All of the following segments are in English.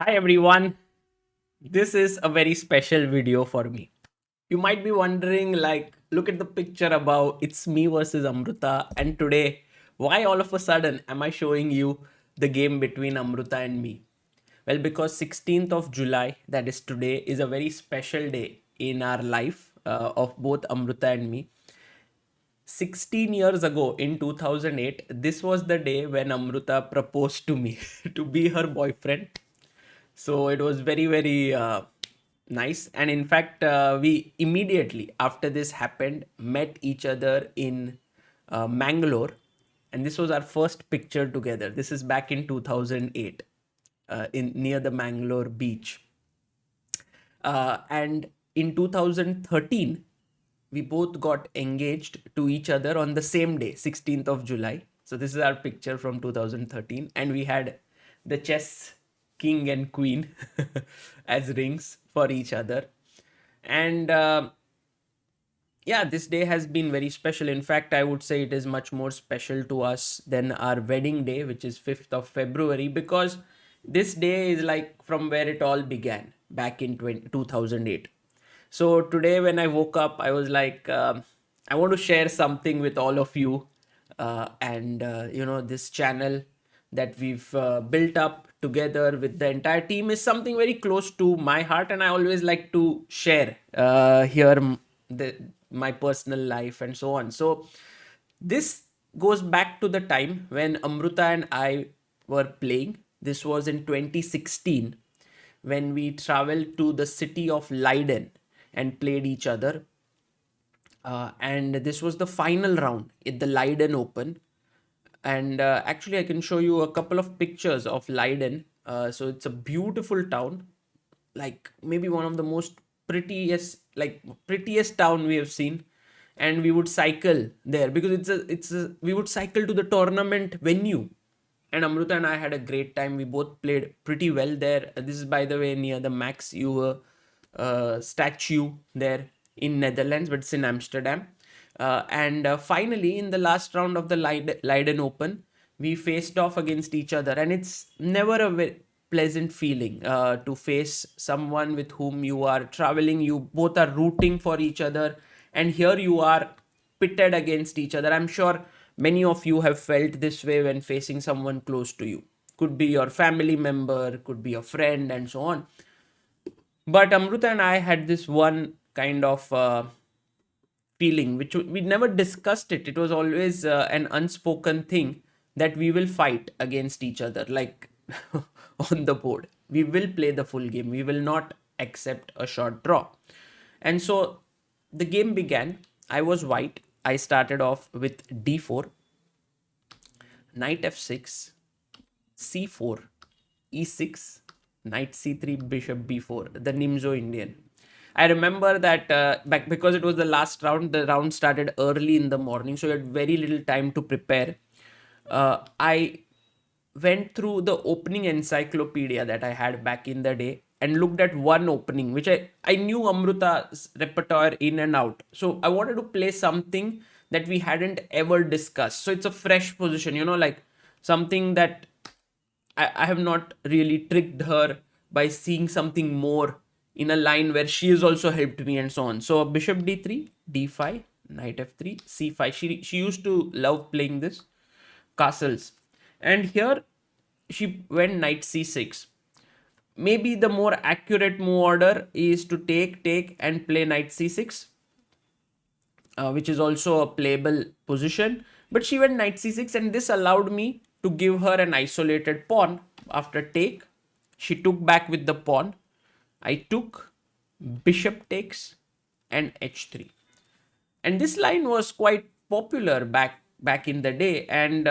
Hi everyone, this is a very special video for me. You might be wondering, look at the picture above, it's me versus Amruta, and today, why all of a sudden am I showing you the game between Amruta and me? Well, because 16th of July, that is today, is a very special day in our life of both Amruta and me. 16 years ago in 2008, this was the day when Amruta proposed to me to be her boyfriend. So it was very nice. And in fact, we immediately after this happened met each other in Mangalore. And this was our first picture together. This is back in 2008 in near the Mangalore beach. And in 2013, we both got engaged to each other on the same day, 16th of July. So this is our picture from 2013, and we had the chess king and queen as rings for each other. And yeah, this day has been very special. In fact, I would say it is much more special to us than our wedding day, which is 5th of February, because this day is like from where it all began back in 2008. So today, when I woke up, I was like, I want to share something with all of you. This channel that we've built up together with the entire team is something very close to my heart, and I always like to share here my personal life and so on. So this goes back to the time when Amruta and I were playing. This was in 2016 when we traveled to the city of Leiden and played each other. And this was the final round in the Leiden Open. And actually, I can show you a couple of pictures of Leiden. So it's a beautiful town, like maybe one of the most prettiest town we have seen. And we would cycle there because we would cycle to the tournament venue. And Amruta and I had a great time. We both played pretty well there. This is, by the way, near the Max Euwe statue there in Netherlands, but it's in Amsterdam. And finally, in the last round of the Leiden Open, we faced off against each other, and it's never a very pleasant feeling to face someone with whom you are traveling. You both are rooting for each other, and here you are pitted against each other. I'm sure many of you have felt this way when facing someone close to you. Could be your family member, could be a friend, and so on. But Amruta and I had this one kind of feeling which we never discussed it. It was always an unspoken thing that we will fight against each other, like on the board. We will play the full game. We will not accept a short draw. And so the game began. I was white. I started off with d4, knight f6, c4, e6, knight c3, bishop b4, the Nimzo Indian. I remember that back because it was the last round, the round started early in the morning, so you had very little time to prepare. I went through the opening encyclopedia that I had back in the day and looked at one opening, which I knew Amruta's repertoire in and out. So I wanted to play something that we hadn't ever discussed. So it's a fresh position, like something that I have not really tricked her by seeing something more in a line where she has also helped me and so on. So bishop d3, d5, knight f3, c5. She used to love playing this castles. And here she went knight c6. Maybe the more accurate move order is to take, and play knight c6, which is also a playable position. But she went knight c6, and this allowed me to give her an isolated pawn after take. She took back with the pawn. I took, bishop takes, and h3. And this line was quite popular back in the day. And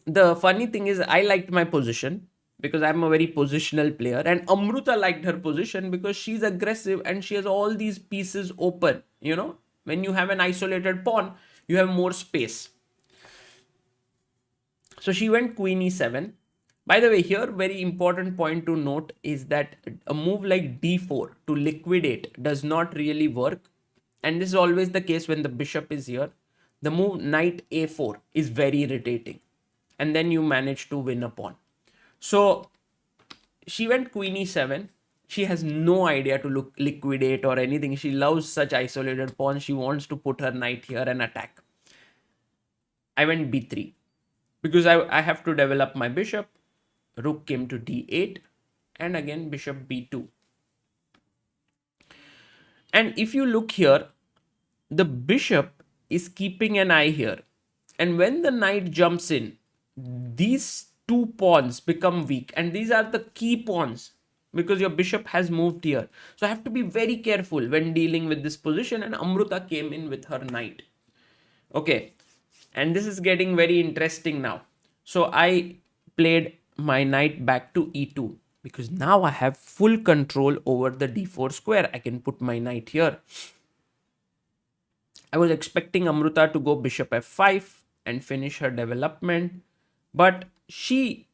the funny thing is, I liked my position because I'm a very positional player, and Amruta liked her position because she's aggressive and she has all these pieces open. When you have an isolated pawn, you have more space. So she went queen e7. By the way, here very important point to note is that a move like d4 to liquidate does not really work, and this is always the case when the bishop is here. The move knight a4 is very irritating, and then you manage to win a pawn. So she went queen e7. She has no idea to look liquidate or anything. She loves such isolated pawns. She wants to put her knight here and attack. I went b3 because I have to develop my bishop. Rook came to d8 and again bishop b2. And if you look here, the bishop is keeping an eye here. And when the knight jumps in, these two pawns become weak. And these are the key pawns because your bishop has moved here. So I have to be very careful when dealing with this position. And Amruta came in with her knight. Okay. And this is getting very interesting now. So I played my knight back to e2 because now I have full control over the d4 square. I can put my knight here. I was expecting Amruta to go bishop f5 and finish her development, but she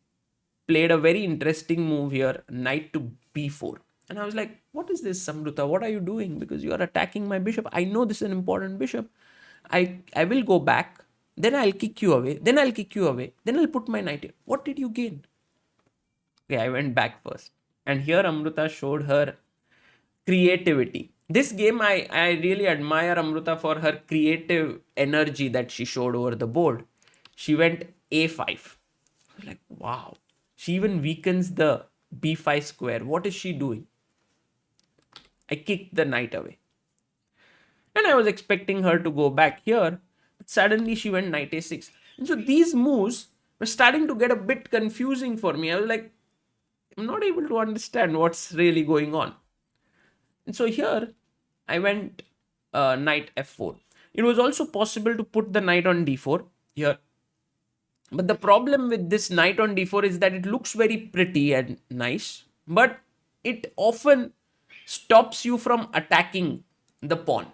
played a very interesting move here, knight to b4. And I was like, what is this, Amruta? What are you doing? Because you are attacking my bishop. I know this is an important bishop. I will go back, then I'll kick you away, then I'll kick you away, then I'll put my knight here. What did you gain? Okay, I went back first. And here Amruta showed her creativity. This game, I really admire Amruta for her creative energy that she showed over the board. She went a5. I was like, wow. She even weakens the b5 square. What is she doing? I kicked the knight away. And I was expecting her to go back here. But suddenly she went knight a6. And so these moves were starting to get a bit confusing for me. I was like, I'm not able to understand what's really going on. And so here I went knight f4. It was also possible to put the knight on d4 here. But the problem with this knight on d4 is that it looks very pretty and nice, but it often stops you from attacking the pawn.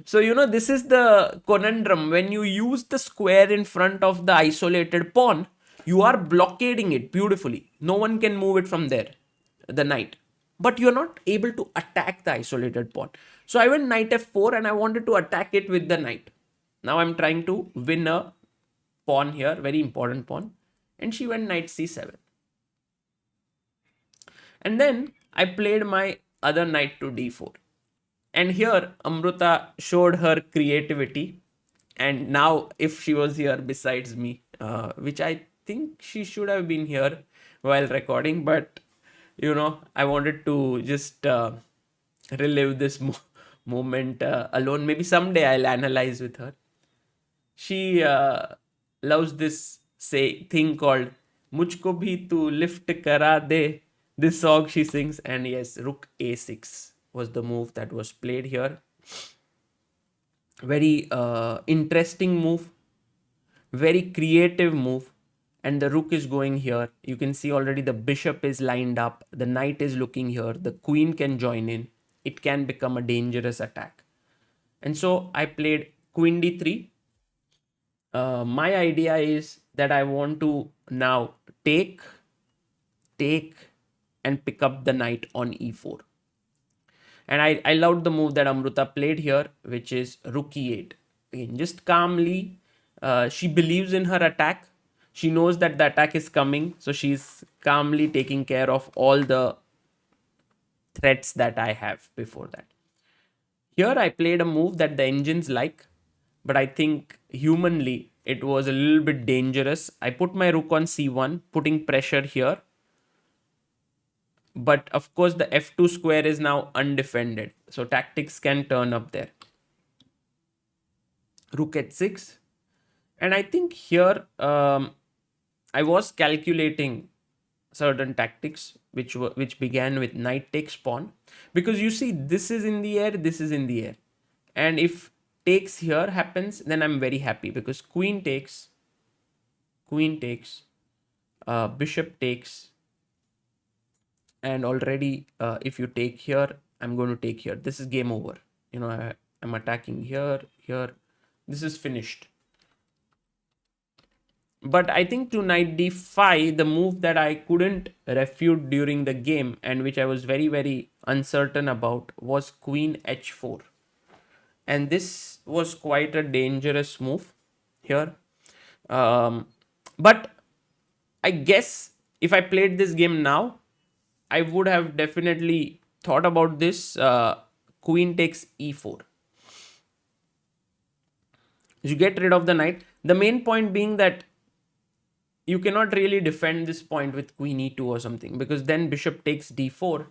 So, this is the conundrum. When you use the square in front of the isolated pawn, you are blockading it beautifully. No one can move it from there, the knight. But you're not able to attack the isolated pawn. So I went knight f4 and I wanted to attack it with the knight. Now I'm trying to win a pawn here, very important pawn. And she went knight c7. And then I played my other knight to d4. And here Amruta showed her creativity. And now if she was here besides me, which I think she should have been here while recording, but I wanted to just relive this moment alone. Maybe someday I'll analyze with her. She loves this thing called Mujhko bhi tu lift kara de. This song she sings, and yes, rook a6 was the move that was played here. Very interesting move, very creative move. And the rook is going here. You can see already the bishop is lined up. The knight is looking here. The queen can join in. It can become a dangerous attack. And so I played queen d3. My idea is that I want to now take, and pick up the knight on e4. And I loved the move that Amruta played here, which is rook e8. Again, just calmly, she believes in her attack. She knows that the attack is coming. So she's calmly taking care of all the threats that I have before that. Here I played a move that the engines like, but I think humanly it was a little bit dangerous. I put my rook on c1, putting pressure here. But of course the f2 square is now undefended. So tactics can turn up there. Rook h6. And I think here I was calculating certain tactics which began with knight takes pawn, because you see this is in the air, this is in the air, and if takes here happens, then I'm very happy because queen takes, bishop takes, and already if you take here, I'm going to take here. This is game over. I'm attacking here. This is finished. But I think to knight d5, the move that I couldn't refute during the game and which I was very, very uncertain about was queen h4. And this was quite a dangerous move here. But I guess if I played this game now, I would have definitely thought about this. Queen takes e4. You get rid of the knight. The main point being that you cannot really defend this point with queen e2 or something, because then bishop takes d4,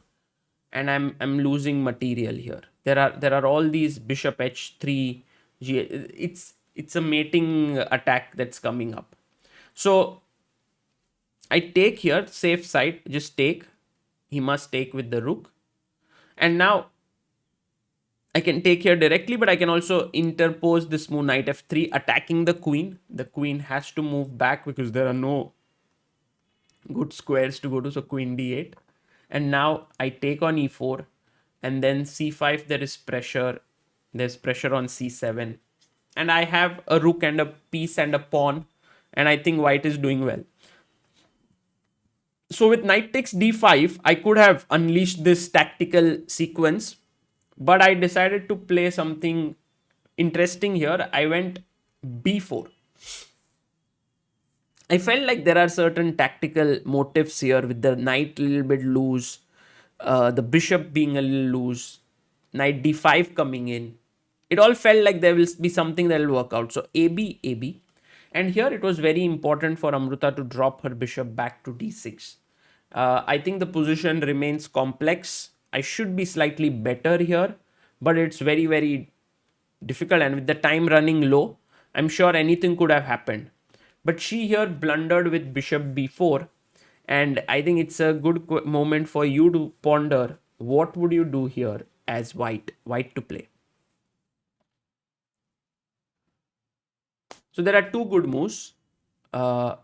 and I'm losing material here. There are all these bishop h3 g. It's a mating attack that's coming up. So I take here, safe side, just take. He must take with the rook. And now I can take here directly, but I can also interpose this move knight f3, attacking the queen. The queen has to move back because there are no good squares to go to, so queen d8. And now I take on e4, and then c5, there is pressure. There's pressure on c7. And I have a rook and a piece and a pawn, and I think white is doing well. So with knight takes d5, I could have unleashed this tactical sequence, but I decided to play something interesting here. I went b4. I felt like there are certain tactical motives here with the knight a little bit loose, the bishop being a little loose, knight d5 coming in. It all felt like there will be something that will work out. So AB, AB. And here it was very important for Amruta to drop her bishop back to d6. I think the position remains complex. I should be slightly better here, but it's very, very difficult. And with the time running low, I'm sure anything could have happened. But she here blundered with bishop b4. And I think it's a good moment for you to ponder what would you do here as white to play. So there are two good moves. Uh,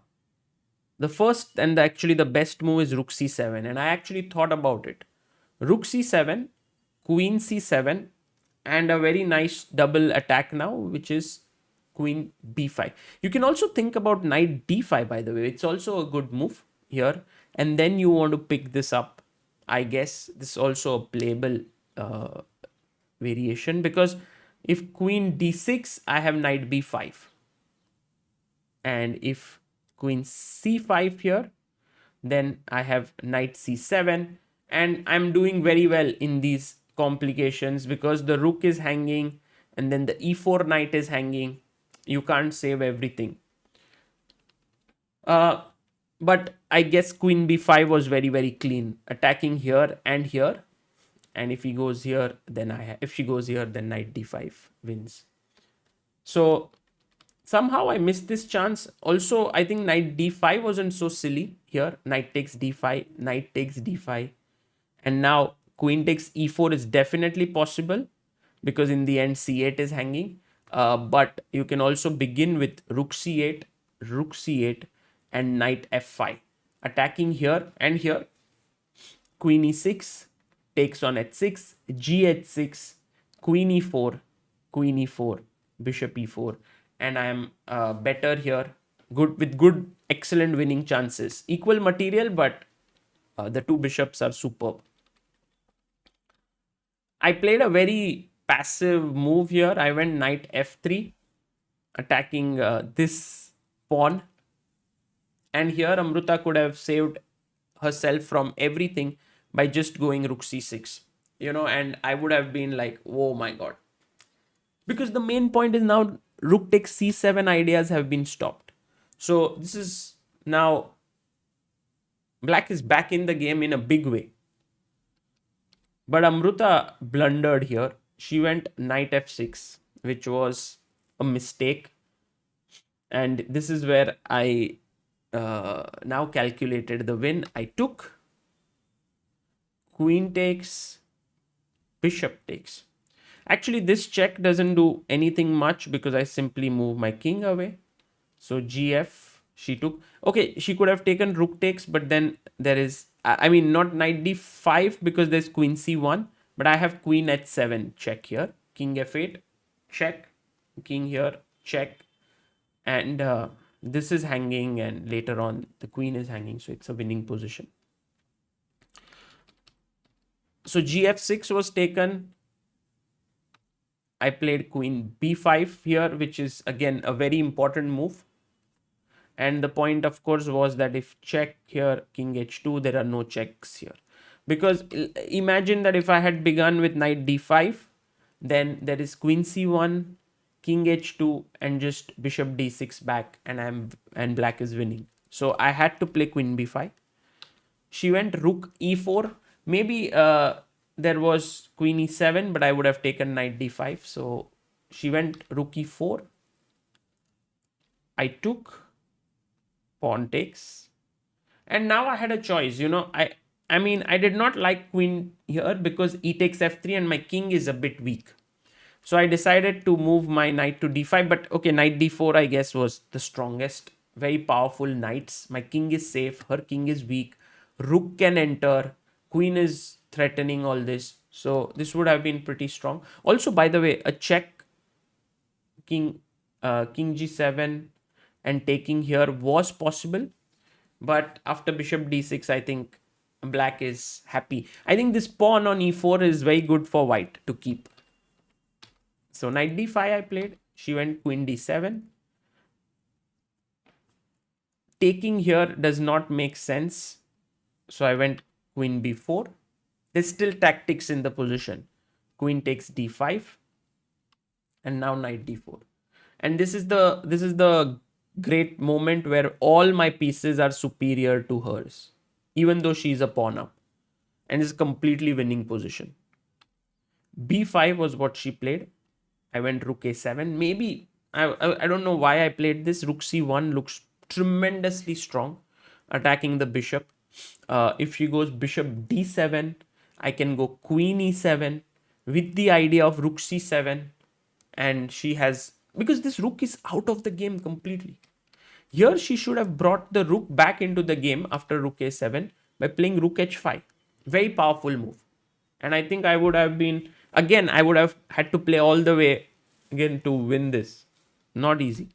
the first and actually the best move is rook c7, and I actually thought about it. Rook c7, queen c7, and a very nice double attack now, which is queen b5. You can also think about knight d5, by the way. It's also a good move here. And then you want to pick this up. I guess this is also a playable variation, because if queen d6, I have knight b5. And if queen c5 here, then I have knight c7. And I'm doing very well in these complications because the rook is hanging and then the e4 knight is hanging. You can't save everything. But I guess queen b5 was very, very clean, attacking here and here. And if he goes here, then if she goes here, then knight d5 wins. So somehow I missed this chance. Also, I think knight d5 wasn't so silly here. Knight takes d5, knight takes d5. And now queen takes e4 is definitely possible, because in the end c8 is hanging. But you can also begin with rook c8, and knight f5. Attacking here and here. Queen e6 takes on h6, gh6, queen e4, bishop e4. And I am better here, good, excellent winning chances. Equal material, but the two bishops are superb. I played a very passive move here. I went knight f3, attacking this pawn. And here Amruta could have saved herself from everything by just going rook c6. And I would have been like, oh my god. Because the main point is now rook takes c7 ideas have been stopped. So this is now black is back in the game in a big way. But Amruta blundered here. She went knight f6, which was a mistake. And this is where I now calculated the win. I took queen takes, bishop takes. Actually, this check doesn't do anything much because I simply move my king away. So gf, she took. Okay, she could have taken rook takes, but then there is, I mean, not knight d5 because there's queen c1, but I have queen h7 check here. King f8, check. King here, check. And this is hanging, and later on the queen is hanging, so it's a winning position. So gf6 was taken. I played queen b5 here, which is again a very important move. And the point, of course, was that if check here, king h2, there are no checks here. Because imagine that if I had begun with knight d5, then there is queen c1, king h2, and just bishop d6 back, and black is winning. So I had to play queen b5. She went rook e4. Maybe there was queen e7, but I would have taken knight d5. So she went rook e4. I took, pawn takes, and now I had a choice. I mean, I did not like queen here because e takes f3 and my king is a bit weak. So I decided to move my knight to d5. But okay, knight d4 I guess was the strongest. Very powerful knights. My king is safe, her king is weak. Rook can enter, queen is threatening all this. So this would have been pretty strong. Also, by the way, a check, king king g7 and taking here was possible, but after bishop d6 I think black is happy. I think this pawn on e4 is very good for white to keep. So knight d5 I played. She went queen d7. Taking here does not make sense, so I went queen b4. There's still tactics in the position. Queen takes d5, and now knight d4. And this is the great moment where all my pieces are superior to hers, even though she's a pawn up, and is completely winning position. b5 was what she played. I went rook a7. Maybe I don't know why I played this. Rook c1 looks tremendously strong, attacking the bishop. If she goes bishop d7, I can go queen e7 with the idea of rook c7, and she has, because this rook is out of the game completely. Here she should have brought the rook back into the game after rook a7 by playing rook h5. Very powerful move. And I think I would have been, again, I would have had to play all the way again to win this. Not easy.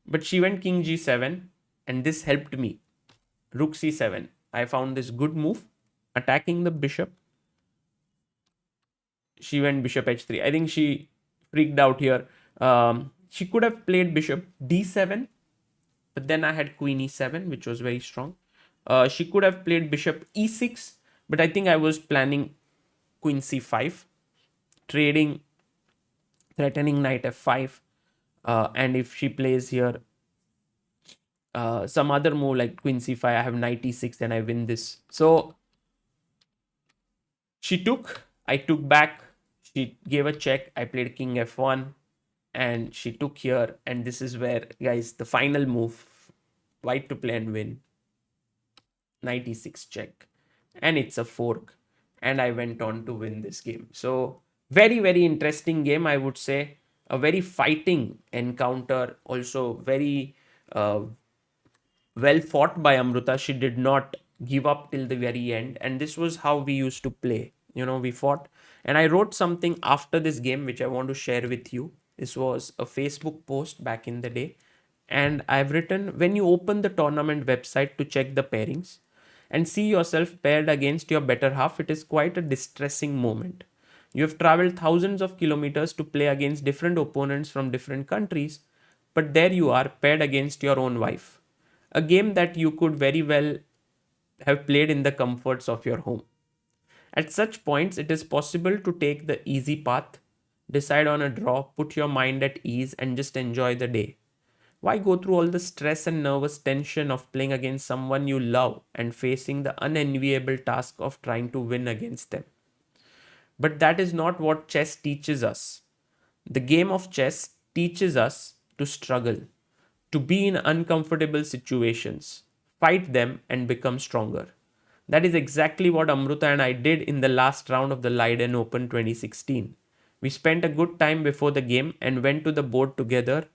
But she went king g7, and this helped me. Rook c7. I found this good move, attacking the bishop. She went bishop h3. I think she freaked out here. She could have played bishop d7, but then I had queen e7, which was very strong. She could have played bishop e6, but I think I was planning queen c5, trading, threatening knight f5. And if she plays here some other move like queen c5, I have knight e6 and I win this. So she took, I took back, she gave a check, I played king f1, and she took here. And this is where, guys, the final move, white to play and win. Knight e6 check, and it's a fork, and I went on to win this game. So very, very interesting game, I would say. A very fighting encounter, also very well fought by Amruta. She did not give up till the very end, and this was how we used to play. We fought, and I wrote something after this game which I want to share with you. This was a Facebook post back in the day, and I've written, when you open the tournament website to check the pairings and see yourself paired against your better half, it is quite a distressing moment. You have traveled thousands of kilometers to play against different opponents from different countries, but there you are paired against your own wife. A game that you could very well have played in the comforts of your home. At such points, it is possible to take the easy path, decide on a draw, put your mind at ease, and just enjoy the day. Why go through all the stress and nervous tension of playing against someone you love and facing the unenviable task of trying to win against them? But that is not what chess teaches us. The game of chess teaches us to struggle, to be in uncomfortable situations, fight them, and become stronger. That is exactly what Amruta and I did in the last round of the Leiden Open 2016. We spent a good time before the game and went to the board together.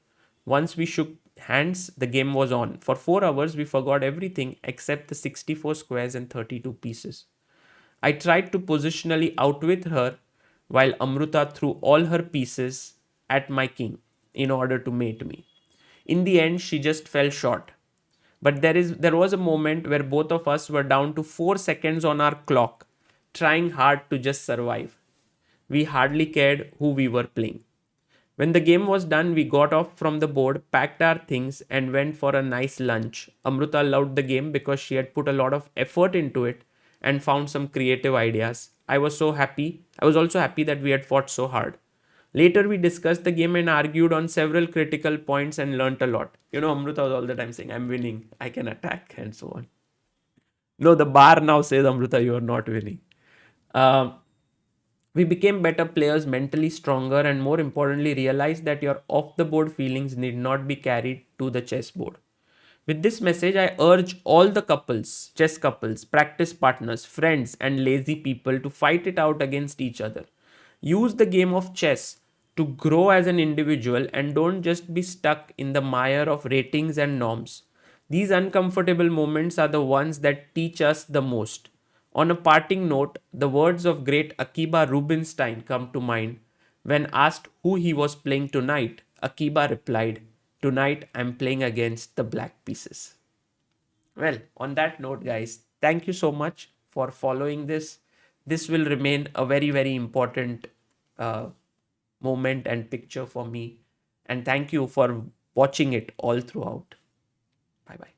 Once we shook hands, the game was on. For 4 hours, we forgot everything except the 64 squares and 32 pieces. I tried to positionally outwit her while Amruta threw all her pieces at my king in order to mate me. In the end, she just fell short. But there was a moment where both of us were down to 4 seconds on our clock, trying hard to just survive. We hardly cared who we were playing. When the game was done, we got off from the board, packed our things, and went for a nice lunch. Amruta loved the game because she had put a lot of effort into it, and found some creative ideas. I was so happy. I was also happy that we had fought so hard. Later, we discussed the game and argued on several critical points and learnt a lot. Amruta was all the time saying, I'm winning, I can attack, and so on. No, the bar now says, Amruta, you are not winning. Um, we became better players, mentally stronger, and more importantly, realized that your off the board feelings need not be carried to the chessboard. With this message, I urge all the couples, chess couples, practice partners, friends, and lazy people to fight it out against each other. Use the game of chess to grow as an individual and don't just be stuck in the mire of ratings and norms. These uncomfortable moments are the ones that teach us the most. On a parting note, the words of great Akiba Rubinstein come to mind. When asked who he was playing tonight, Akiba replied, Tonight I'm playing against the black pieces. Well, on that note, guys, thank you so much for following this. This will remain a very, very important uh, moment and picture for me. And thank you for watching it all throughout. Bye bye.